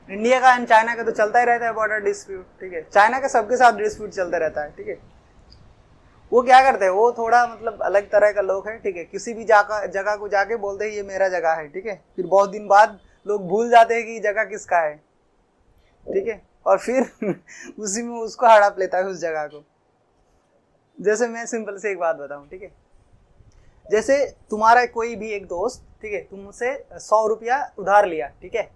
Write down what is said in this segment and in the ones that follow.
India का and China का तो चलता ही रहता है बॉर्डर डिस्प्यूट, ठीक है। चाइना का सबके साथ डिस्प्यूट चलता रहता है, ठीक है। वो क्या करते हैं, वो थोड़ा मतलब अलग तरह का लोग है, ठीक है। किसी भी जगह को जाके बोलते हैं ये मेरा जगह है, ठीक है। फिर बहुत दिन बाद लोग भूल जाते हैं कि जगह किसका है, ठीक है। और फिर उसी में उसको हड़प लेता है उस जगह को। जैसे मैं सिंपल से एक बात बताऊं, ठीक है। जैसे तुम्हारा कोई भी एक दोस्त, ठीक है, तुमसे 100 रुपया उधार लिया, ठीक है।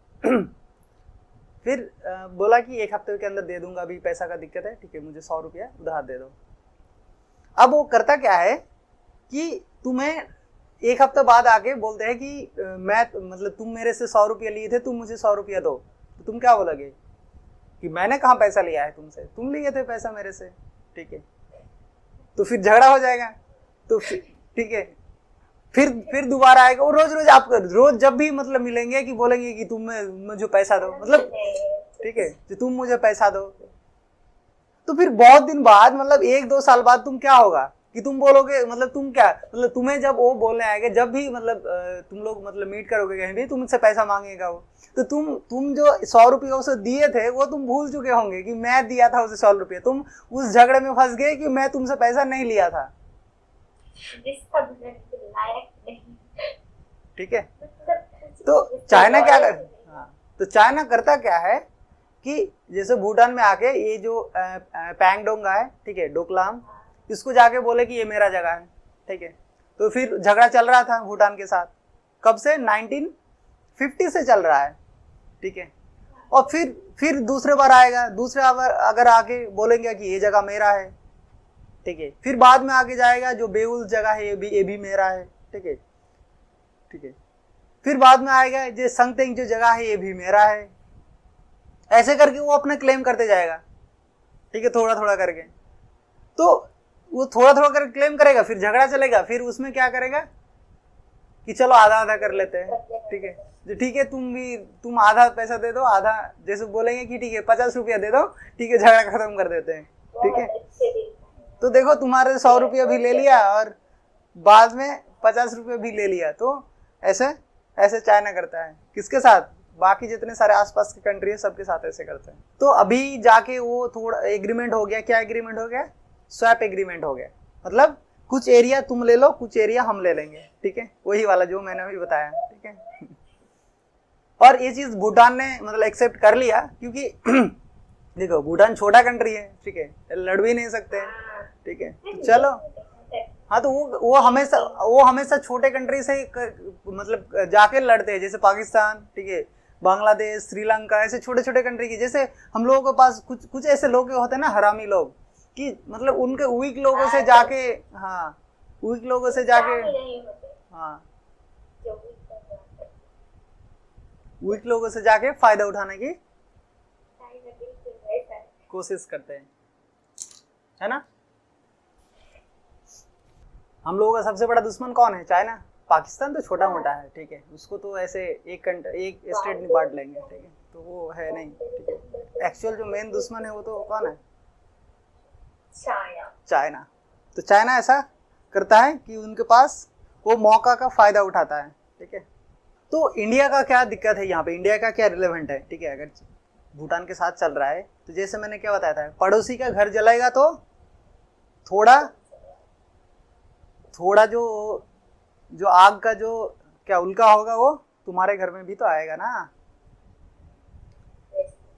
फिर बोला कि एक हफ्ते के अंदर दे दूंगा, अभी पैसा का दिक्कत है, ठीक है, मुझे 100 रुपया उधार दे दो। अब वो करता क्या है कि तुम्हें एक हफ्ते बाद आके बोलते हैं कि मैं मतलब तुम मेरे से 100 रुपया लिए थे, तुम मुझे 100 रुपया दो। तो तुम क्या बोलोगे कि मैंने कहाँ पैसा लिया है तुमसे, तुम लिए थे पैसा मेरे से, ठीक है। तो फिर झगड़ा हो जाएगा। तो ठीक है, फिर दोबारा आएगा। और रोज रोज आप रोज जब भी मतलब मिलेंगे कि बोलेंगे कि तुम मुझे पैसा दो, मतलब ठीक है, कि तुम मुझे पैसा दो। तो फिर बहुत दिन बाद मतलब 1-2 साल बाद तुम क्या होगा कि तुम बोलोगे, मतलब तुम क्या, मतलब तुम्हें जब वो बोलने आएंगे, जब भी मतलब तुम लोग मतलब मीट करोगे कहीं भी, तुमसे पैसा मांगेगा वो, तो तुम जो 100 रुपये उसे दिए थे वो तुम भूल चुके होंगे कि मैं दिया था उसे 100 रुपये। तुम उस झगड़े में फंस गए कि मैं तुमसे पैसा नहीं लिया था, ठीक है। तो चाइना क्या कर, हाँ, तो चाइना करता क्या है कि जैसे भूटान में आके ये जो पैंगडोंग है, ठीक है, डोकलाम, इसको जाके बोले कि ये मेरा जगह है, ठीक है। तो फिर झगड़ा चल रहा था भूटान के साथ, कब से, 1950 से चल रहा है, ठीक है। और फिर दूसरे बार आएगा, दूसरे बार अगर आके बोलेंगे कि ये जगह मेरा है, ठीक है। फिर बाद में आगे जाएगा जो बेउल जगह है ये भी मेरा है, ठीक है, ठीक है। फिर बाद में आएगा जो संगतेंग जो जगह है ये भी मेरा है। ऐसे करके वो अपना क्लेम करते जाएगा, ठीक है, थोड़ा थोड़ा करके। तो वो थोड़ा थोड़ा करके क्लेम करेगा, फिर झगड़ा चलेगा, फिर उसमें क्या करेगा कि चलो आधा आधा कर लेते हैं, ठीक है, जो ठीक है तुम आधा पैसा दे दो, आधा जैसे बोलेंगे कि ठीक है 50 रुपया दे दो, ठीक है, झगड़ा खत्म कर देते हैं, ठीक है। तो देखो तुम्हारे 100 रुपया भी ले लिया और बाद में 50 रुपये भी ले लिया। तो ऐसे ऐसे चाइना करता है, किसके साथ, बाकी जितने सारे आसपास की कंट्री है सबके साथ ऐसे करते हैं। तो अभी जाके वो थोड़ा एग्रीमेंट हो गया, क्या एग्रीमेंट हो गया, स्वैप एग्रीमेंट हो गया। मतलब कुछ एरिया तुम ले लो, कुछ एरिया हम ले लेंगे, ठीक है, वही वाला जो मैंने अभी बताया, ठीक है। और ये चीज भूटान ने मतलब एक्सेप्ट कर लिया, क्योंकि देखो भूटान छोटा कंट्री है, ठीक है, लड़ भी नहीं सकते, ठीक है, तो चलो। हाँ, तो वो हमेशा छोटे कंट्री से मतलब जाके लड़ते हैं, जैसे पाकिस्तान, ठीक है, बांग्लादेश, श्रीलंका, ऐसे छोटे छोटे कंट्री की। जैसे हम लोगों के पास कुछ ऐसे लोग होते हैं ना, हरामी लोग, कि मतलब उनके वीक लोगों से जाके, हाँ, वीक लोगों से जाके, हाँ, वीक लोगों से जाके फायदा उठाने की कोशिश करते हैं, है ना। हम लोगों का सबसे बड़ा दुश्मन कौन है, चाइना। पाकिस्तान तो छोटा मोटा है, ठीक है, उसको तो ऐसे एक स्टेट नहीं बांट लेंगे, ठीक है, तो वो है नहीं, ठीक है। एक्चुअल जो मेन दुश्मन है वो तो कौन है, चाइना। तो चाइना ऐसा करता है कि उनके पास वो मौका का फायदा उठाता है, ठीक है। तो इंडिया का क्या दिक्कत है यहाँ पे, इंडिया का क्या रिलेवेंट है, ठीक है। अगर भूटान के साथ चल रहा है तो जैसे मैंने क्या बताया था, पड़ोसी का घर जलाएगा तो थोड़ा थोड़ा जो आग का जो क्या उल्का होगा वो तुम्हारे घर में भी तो आएगा ना।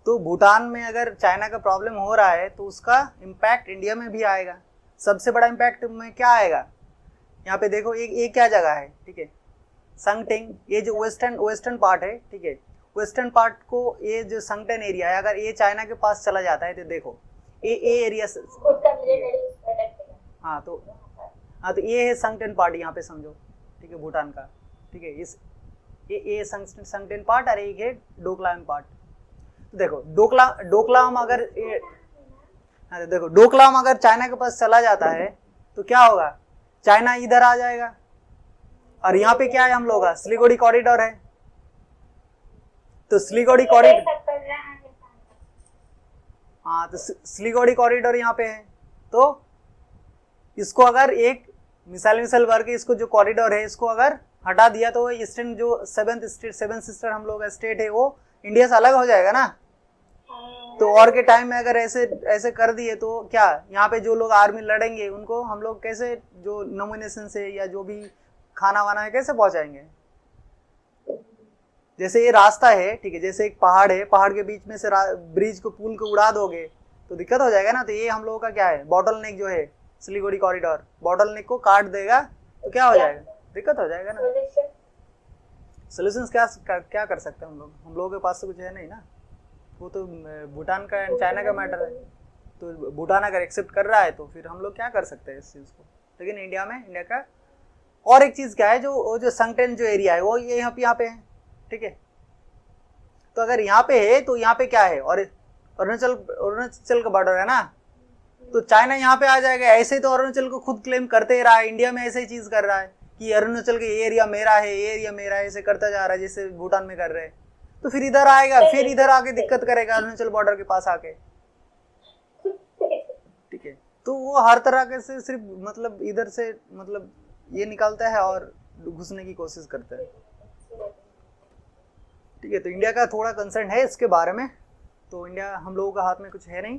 तो भूटान में अगर चाइना का प्रॉब्लम हो रहा है तो उसका इम्पैक्ट इंडिया में भी आएगा। सबसे बड़ा इम्पैक्ट में क्या आएगा, यहाँ पे देखो एक क्या जगह है, ठीक है, संगटेंग, ये जो वेस्टर्न पार्ट है, ठीक है, वेस्टर्न पार्ट को, ये जो संगटेन एरिया है, अगर ये चाइना के पास चला जाता है तो देखो ये एरिया, हाँ तो ये है संगटेन पार्ट, यहाँ पे समझो, ठीक है, भूटान का, ठीक है। इस ये संगटेन पार्ट और एक है डोकलाम पार्ट। तो देखो डोकलाम अगर हाँ, तो देखो डोकलाम अगर चाइना के पास चला जाता है तो क्या होगा, चाइना इधर आ जाएगा। और यहाँ पे क्या है, हम लोग का सिलीगुड़ी कॉरिडोर है, तो सिलीगुड़ी कॉरिडोर, हाँ, तो सिलीगुड़ी कॉरिडोर यहाँ पे है। तो इसको अगर एक मिसाल भर के इसको जो कॉरिडोर है इसको अगर हटा दिया तो ईस्टर्न जो सेवन सिस्टर हम लोग का स्टेट है वो इंडिया से अलग हो जाएगा ना। तो और के टाइम में अगर ऐसे ऐसे कर दिए तो क्या यहाँ पे जो लोग आर्मी लड़ेंगे उनको हम लोग कैसे जो नॉमिनेशन से या जो भी खाना वाना है कैसे पहुंचाएंगे। जैसे ये रास्ता है, ठीक है, जैसे एक पहाड़ है, पहाड़ के बीच में से ब्रिज को पुल को उड़ा दोगे तो दिक्कत हो जाएगा ना। तो ये हम लोगों का क्या है, बॉटल नेक जो है सिलीगुड़ी कॉरिडोर, बॉटल नेक को काट देगा तो क्या हो जाएगा, दिक्कत हो जाएगा ना। सोल्यूशन क्या कर सकते हैं हम लोगों के पास तो कुछ है नहीं ना। वो तो भूटान का एंड चाइना का मैटर है। तो भूटान अगर एक्सेप्ट कर रहा है तो फिर हम लोग क्या कर सकते हैं इस चीज़ को। लेकिन इंडिया का और एक चीज़ क्या है, जो संगटेन जो एरिया है वो ये यहाँ पे है, ठीक है। तो अगर यहाँ पे है तो यहाँ पे क्या है, और अरुणाचल का बॉर्डर है ना, तो चाइना यहाँ पे आ जाएगा। ऐसे तो अरुणाचल को खुद क्लेम करते ही रहा है, इंडिया में ऐसे ही चीज कर रहा है कि अरुणाचल का ये एरिया मेरा है, ये एरिया मेरा है, ऐसे करता जा रहा है जैसे भूटान में कर रहे हैं। तो फिर इधर आएगा, फिर इधर आके दिक्कत करेगा अरुणाचल बॉर्डर के पास आके, ठीक है। तो वो हर तरह के से सिर्फ मतलब इधर से मतलब ये निकालता है और घुसने की कोशिश करता है, ठीक है। तो इंडिया का थोड़ा कंसर्न है इसके बारे में। तो इंडिया हम लोगों का हाथ में कुछ है नहीं,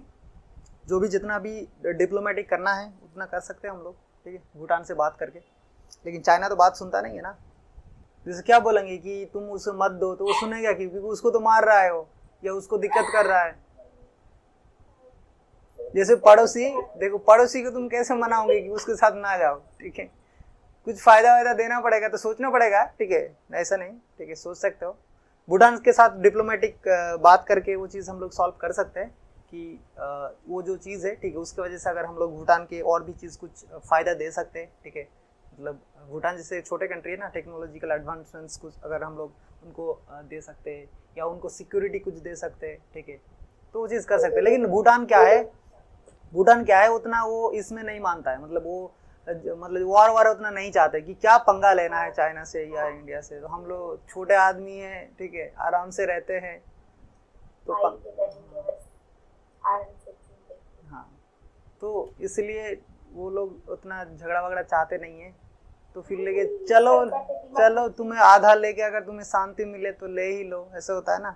जो भी जितना भी डिप्लोमेटिक करना है उतना कर सकते हैं हम लोग, ठीक है, भूटान से बात करके। लेकिन चाइना तो बात सुनता नहीं है ना। जैसे क्या बोलेंगे कि तुम उसे मत दो, तो वो सुनेगा क्यों, क्योंकि उसको तो मार रहा है वो, या उसको दिक्कत कर रहा है। जैसे पड़ोसी, देखो पड़ोसी को तुम कैसे मनाओगे कि उसके साथ ना जाओ, ठीक है। कुछ फायदा वायदा देना पड़ेगा तो सोचना पड़ेगा, ठीक है, ऐसा नहीं, ठीक है, सोच सकते हो। भूटान के साथ डिप्लोमेटिक बात करके वो चीज़ हम लोग सॉल्व कर सकते हैं कि वो जो चीज़ है, ठीक है, उसकी वजह से अगर हम लोग भूटान के और भी चीज़ कुछ फ़ायदा दे सकते हैं, ठीक है। मतलब भूटान जैसे छोटे कंट्री है ना, टेक्नोलॉजिकल एडवांसमेंट्स कुछ अगर हम लोग उनको दे सकते हैं या उनको सिक्योरिटी कुछ दे सकते हैं, ठीक है, तो वो चीज़ कर सकते हैं। लेकिन भूटान क्या है उतना वो इसमें नहीं मानता है। मतलब वो वार उतना नहीं चाहते कि क्या पंगा लेना है चाइना से या इंडिया से। तो हम लोग छोटे आदमी हैं, ठीक है, आराम से रहते हैं। तो हाँ, तो इसलिए वो लोग उतना झगड़ा वगड़ा चाहते नहीं है। तो फिर लेके चलो तुम्हें आधा लेके अगर तुम्हें शांति मिले तो ले ही लो, ऐसा होता है ना।